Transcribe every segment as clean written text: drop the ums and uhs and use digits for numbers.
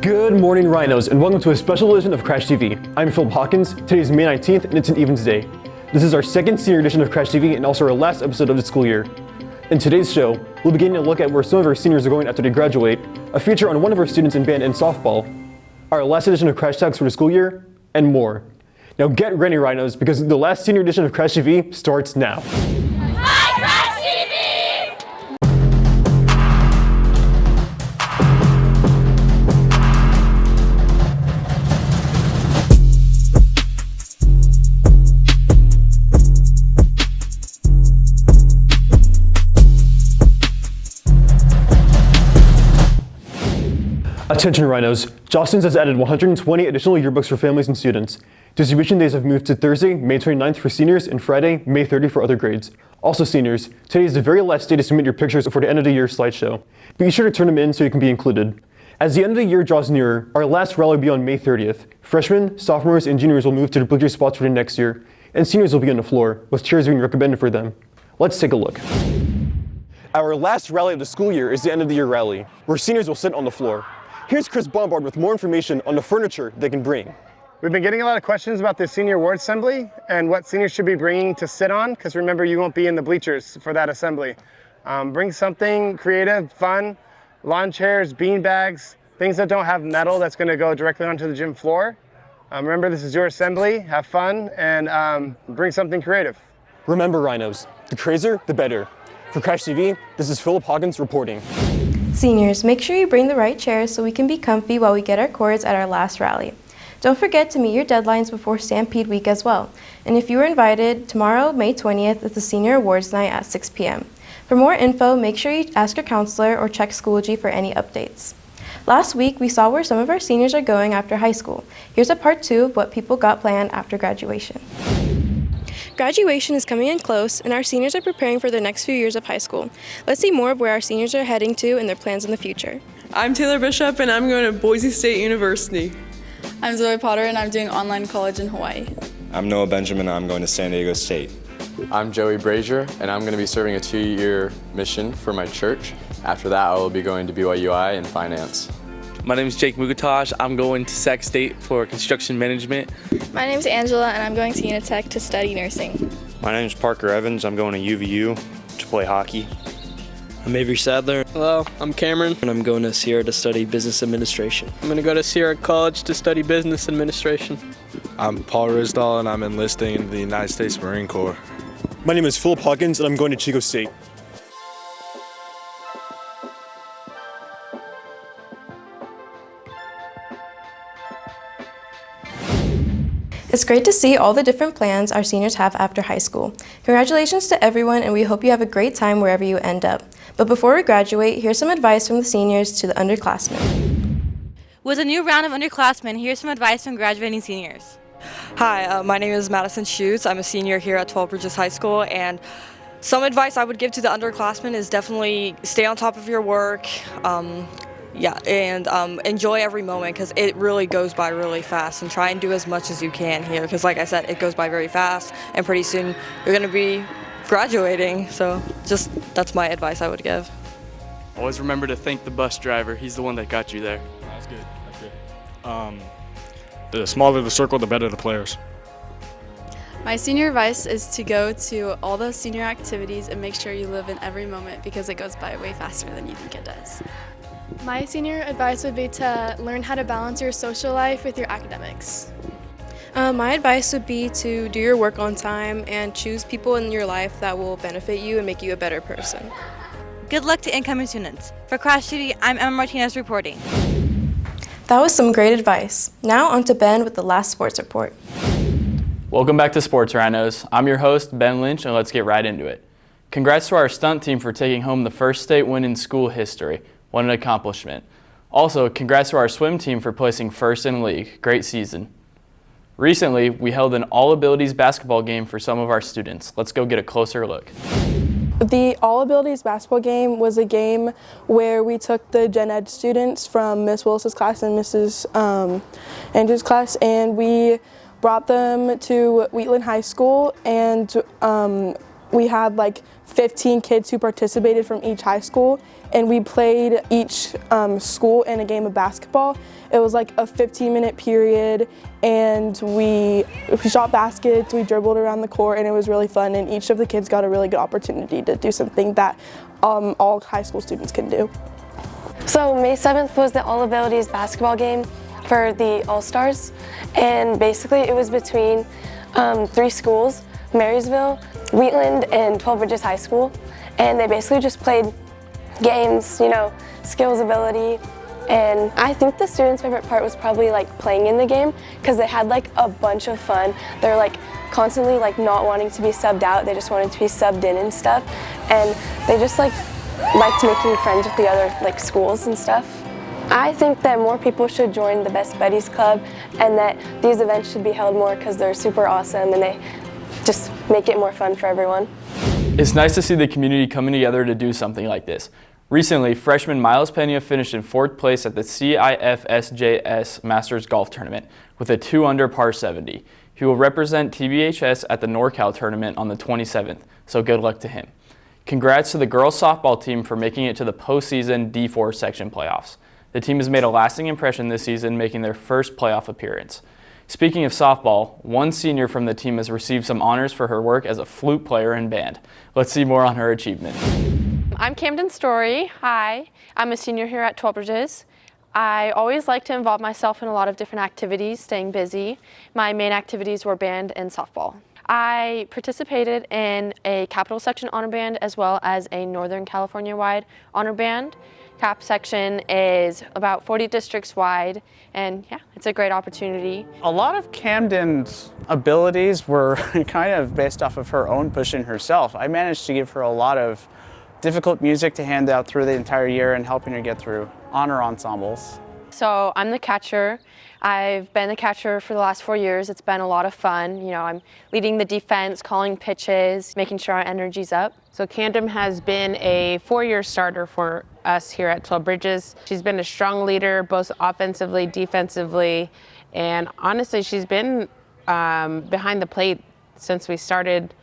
Good morning, Rhinos, and welcome to a special edition of Crash TV. I'm Phillip Hawkins. Today is May 19th, and it's an Evens Day. This is our second senior edition of Crash TV and also our last episode of the school year. In today's show, we'll be getting a look at where some of our seniors are going after they graduate, a feature on one of our students in band and softball, our last edition of Crash Tags for the school year, and more. Now get ready, Rhinos, because the last senior edition of Crash TV starts now. Hi, Crash TV! Attention Rhinos, Jostens has added 120 additional yearbooks for families and students. Distribution days have moved to Thursday, May 29th for seniors and Friday, May 30th for other grades. Also seniors, today is the very last day to submit your pictures for the end of the year slideshow. Be sure to turn them in so you can be included. As the end of the year draws nearer, our last rally will be on May 30th. Freshmen, sophomores, and juniors will move to the bleacher spots for the next year, and seniors will be on the floor, with chairs being recommended for them. Let's take a look. Our last rally of the school year is the end of the year rally, where seniors will sit on the floor. Here's Chris Bombard with more information on the furniture they can bring. We've been getting a lot of questions about the senior award assembly and what seniors should be bringing to sit on, because remember, you won't be in the bleachers for that assembly. Bring something creative, fun, lawn chairs, bean bags, things that don't have metal that's going to go directly onto the gym floor. Remember, this is your assembly. Have fun and bring something creative. Remember, Rhinos, the crazier, the better. For Crash TV, this is Phillip Hawkins reporting. Seniors, make sure you bring the right chairs so we can be comfy while we get our cords at our last rally. Don't forget to meet your deadlines before Stampede Week as well. And if you are invited, tomorrow, May 20th, is the Senior Awards Night at 6 p.m. For more info, make sure you ask your counselor or check Schoology for any updates. Last week, we saw where some of our seniors are going after high school. Here's a part 2 of what people got planned after graduation. Graduation is coming in close, and our seniors are preparing for their next few years of high school. Let's see more of where our seniors are heading to and their plans in the future. I'm Taylor Bishop, and I'm going to Boise State University. I'm Zoe Potter, and I'm doing online college in Hawaii. I'm Noah Benjamin, and I'm going to San Diego State. I'm Joey Brazier, and I'm going to be serving a 2-year mission for my church. After that, I will be going to BYUI in finance. My name is Jake Mugatash. I'm going to Sac State for construction management. My name is Angela, and I'm going to Unitech to study nursing. My name is Parker Evans. I'm going to UVU to play hockey. I'm Avery Sadler. Hello, I'm Cameron, and I'm going to Sierra to study business administration. I'm going to go to Sierra College to study business administration. I'm Paul Risdahl, and I'm enlisting in the United States Marine Corps. My name is Phillip Hawkins, and I'm going to Chico State. It's great to see all the different plans our seniors have after high school. Congratulations to everyone, and we hope you have a great time wherever you end up. But before we graduate, here's some advice from the seniors to the underclassmen. With a new round of underclassmen, here's some advice from graduating seniors. Hi, my name is Madison Schutz. I'm a senior here at 12 Bridges High School, and some advice I would give to the underclassmen is definitely stay on top of your work. Enjoy every moment, because it really goes by really fast, and try and do as much as you can here, because like I said, it goes by very fast, and pretty soon you're going to be graduating. So that's my advice I would give. Always remember to thank the bus driver. He's the one that got you there. That's good. The smaller the circle, the better the players. My senior advice is to go to all those senior activities and make sure you live in every moment, because it goes by way faster than you think it does. My senior advice would be to learn how to balance your social life with your academics. My advice would be to do your work on time and choose people in your life that will benefit you and make you a better person. Good luck to incoming students. For Crash TV, I'm Emma Martinez reporting. That was some great advice. Now on to Ben with the last sports report. Welcome back to Sports Rhinos. I'm your host, Ben Lynch, and let's get right into it. Congrats to our stunt team for taking home the first state win in school history. What an accomplishment. Also, congrats to our swim team for placing first in league. Great season. Recently, we held an all-abilities basketball game for some of our students. Let's go get a closer look. The all-abilities basketball game was a game where we took the gen ed students from Miss Willis's class and Mrs. Andrews' class, and we brought them to Wheatland High School, and We had like 15 kids who participated from each high school, and we played each school in a game of basketball. It was like a 15-minute period, and we shot baskets, we dribbled around the court, and it was really fun, and each of the kids got a really good opportunity to do something that all high school students can do. So May 7th was the All Abilities basketball game for the All-Stars, and basically it was between 3 schools, Marysville, Wheatland, and 12 Bridges High School, and they basically just played games, you know, skills, ability, and I think the students' favorite part was probably like playing in the game because they had like a bunch of fun. They're like constantly like not wanting to be subbed out, they just wanted to be subbed in and stuff, and they just like liked making friends with the other like schools and stuff. I think that more people should join the Best Buddies Club and that these events should be held more because they're super awesome and they just make it more fun for everyone. It's nice to see the community coming together to do something like this. Recently, freshman Miles Pena finished in 4th place at the CIFSJS Masters Golf Tournament with a 2-under par 70. He will represent TBHS at the NorCal Tournament on the 27th, so good luck to him. Congrats to the girls softball team for making it to the postseason D4 section playoffs. The team has made a lasting impression this season, making their first playoff appearance. Speaking of softball, one senior from the team has received some honors for her work as a flute player in band. Let's see more on her achievement. I'm Camdyn Story. Hi, I'm a senior here at 12 Bridges. I always like to involve myself in a lot of different activities, staying busy. My main activities were band and softball. I participated in a Capital Section honor band as well as a Northern California-wide honor band. CAP section is about 40 districts wide, and yeah, it's a great opportunity. A lot of Camdyn's abilities were kind of based off of her own pushing herself. I managed to give her a lot of difficult music to hand out through the entire year and helping her get through honor ensembles. So I'm the catcher. I've been the catcher for the last 4 years. It's been a lot of fun. You know, I'm leading the defense, calling pitches, making sure our energy's up. So Camdyn has been a 4-year starter for us here at 12 Bridges. She's been a strong leader, both offensively, defensively, and honestly, she's been behind the plate since we started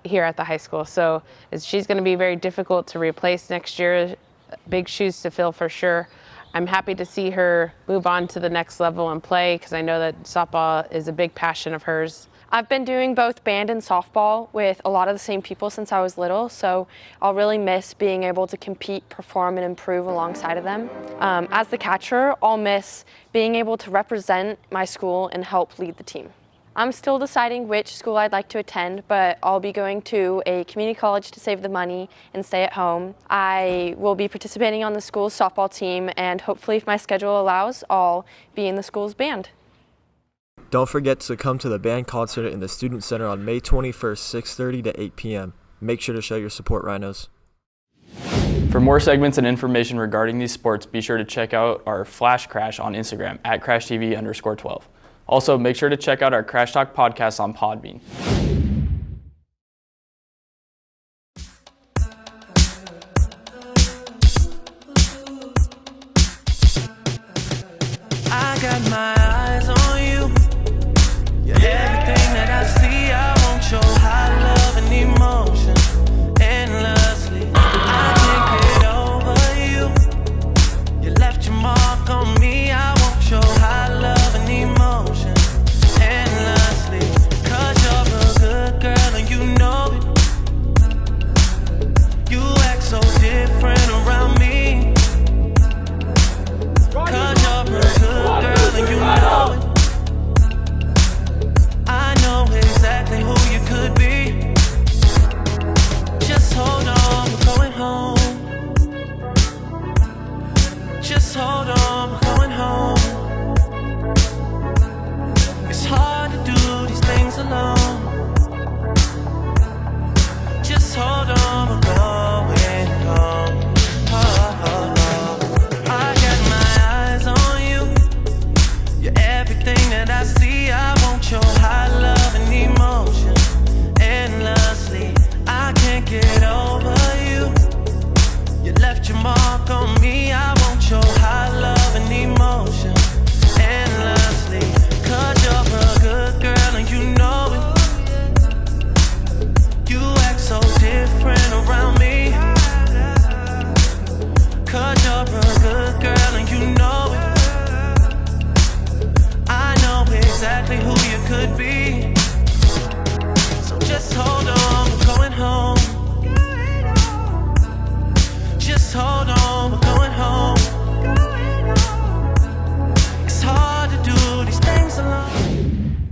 here at the high school. So she's going to be very difficult to replace next year. Big shoes to fill for sure. I'm happy to see her move on to the next level and play because I know that softball is a big passion of hers. I've been doing both band and softball with a lot of the same people since I was little, so I'll really miss being able to compete, perform, and improve alongside of them. As the catcher, I'll miss being able to represent my school and help lead the team. I'm still deciding which school I'd like to attend, but I'll be going to a community college to save the money and stay at home. I will be participating on the school's softball team, and hopefully, if my schedule allows, I'll be in the school's band. Don't forget to come to the band concert in the Student Center on May 21st, 6:30 to 8 p.m. Make sure to show your support, Rhinos. For more segments and information regarding these sports, be sure to check out our Flash Crash on Instagram at CrashTV_12. Also, make sure to check out our Crash Talk podcast on Podbean. I got my eyes on you. You're everything that I see. I want your high love and emotion endlessly. I can't get over you. You left your mark on me. I want your high love and emotion endlessly. 'Cause you're a good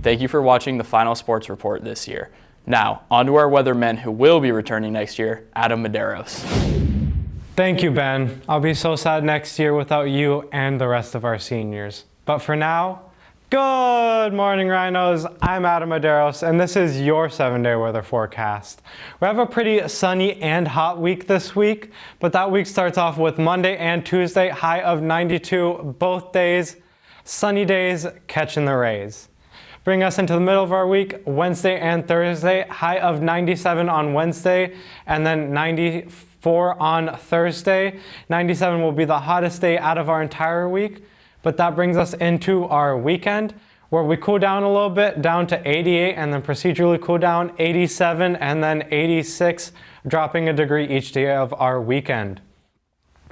Thank you for watching the final sports report this year. Now, on to our weathermen who will be returning next year, Adam Medeiros. Thank you, Ben. I'll be so sad next year without you and the rest of our seniors. But for now, good morning, Rhinos. I'm Adam Medeiros, and this is your 7-day weather forecast. We have a pretty sunny and hot week this week, but that week starts off with Monday and Tuesday, high of 92 both days. Sunny days, catching the rays. Bring us into the middle of our week, Wednesday and Thursday, high of 97 on Wednesday, and then 94 on Thursday. 97 will be the hottest day out of our entire week. But that brings us into our weekend, where we cool down a little bit, down to 88, and then procedurally cool down 87, and then 86, dropping a degree each day of our weekend.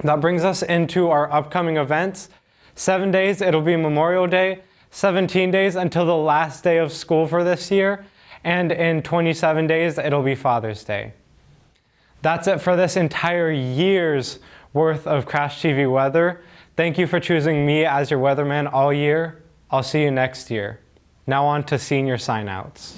That brings us into our upcoming events. 7 days, it'll be Memorial Day, 17 days until the last day of school for this year, and in 27 days, it'll be Father's Day. That's it for this entire year's worth of Crash TV weather. Thank you for choosing me as your weatherman all year. I'll see you next year. Now on to senior sign-outs.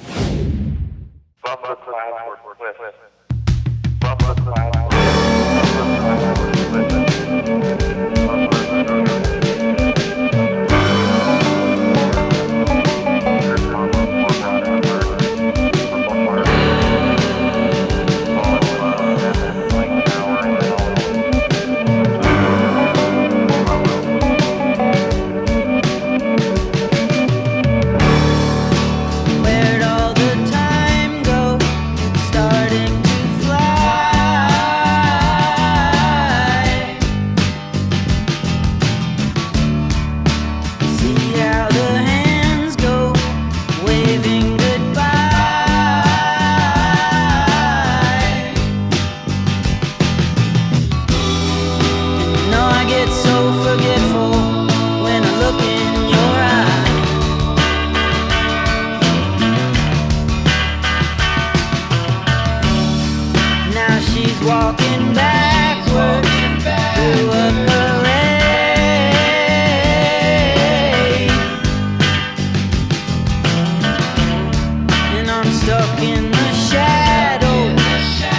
Walking backward through a parade, and I'm stuck in the shadow,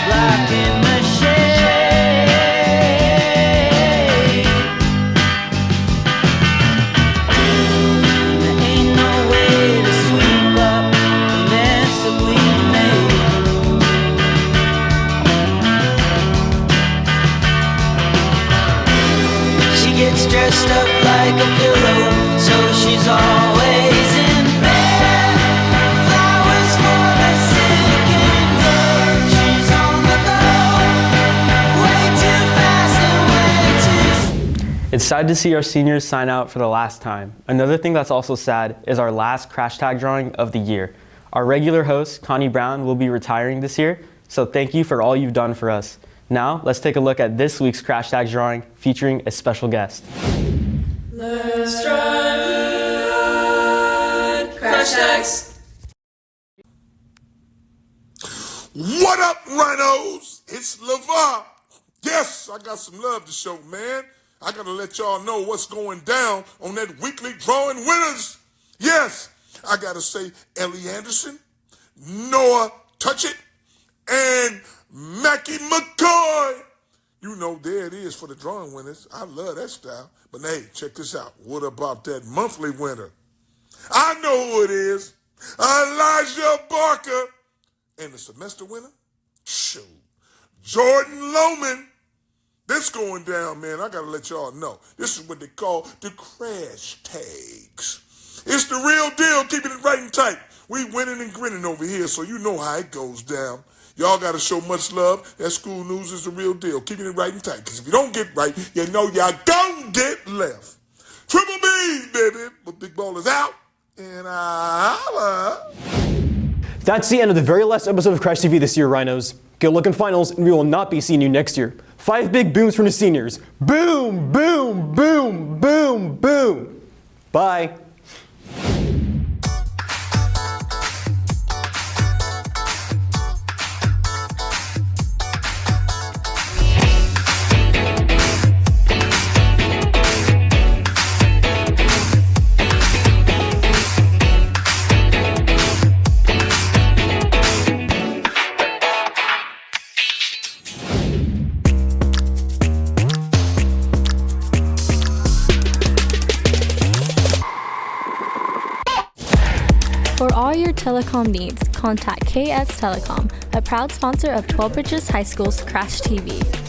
blocking the shade. There ain't no way to sweep up the mess that we made. Gets dressed up like a pillow, so she's always in bed. Flowers for the sick and dead. She's on the go, way too fast and way too. It's sad to see our seniors sign out for the last time. Another thing that's also sad is our last crash tag drawing of the year. Our regular host, Connie Brown, will be retiring this year, so thank you for all you've done for us. Now, let's take a look at this week's Crash Tag drawing featuring a special guest. Let's ride Crash Tags. What up, Rhinos? It's LeVar. Yes, I got some love to show, man. I gotta let y'all know what's going down on that weekly drawing winners. Yes, I gotta say Ellie Anderson, Noah Touchit, and Mackie McCoy. You know, there it is for the drawing winners. I love that style. But hey, check this out. What about that monthly winner? I know who it is. Elijah Barker. And the semester winner? Shoot. Jordan Lohman. This going down, man. I got to let y'all know. This is what they call the crash tags. It's the real deal, keeping it right and tight. We winning and grinning over here, so you know how it goes down. Y'all got to show much love. That school news is the real deal, keeping it right and tight. Because if you don't get right, you know y'all don't get left. Triple B's, baby. But Big Ball is out. And holla. That's the end of the very last episode of Crash TV this year, Rhinos. Good luck in finals, and we will not be seeing you next year. 5 big booms from the seniors. Boom, boom, boom, boom, boom. Bye. For all your telecom needs, contact KS Telecom, a proud sponsor of 12 Bridges High School's Crash TV.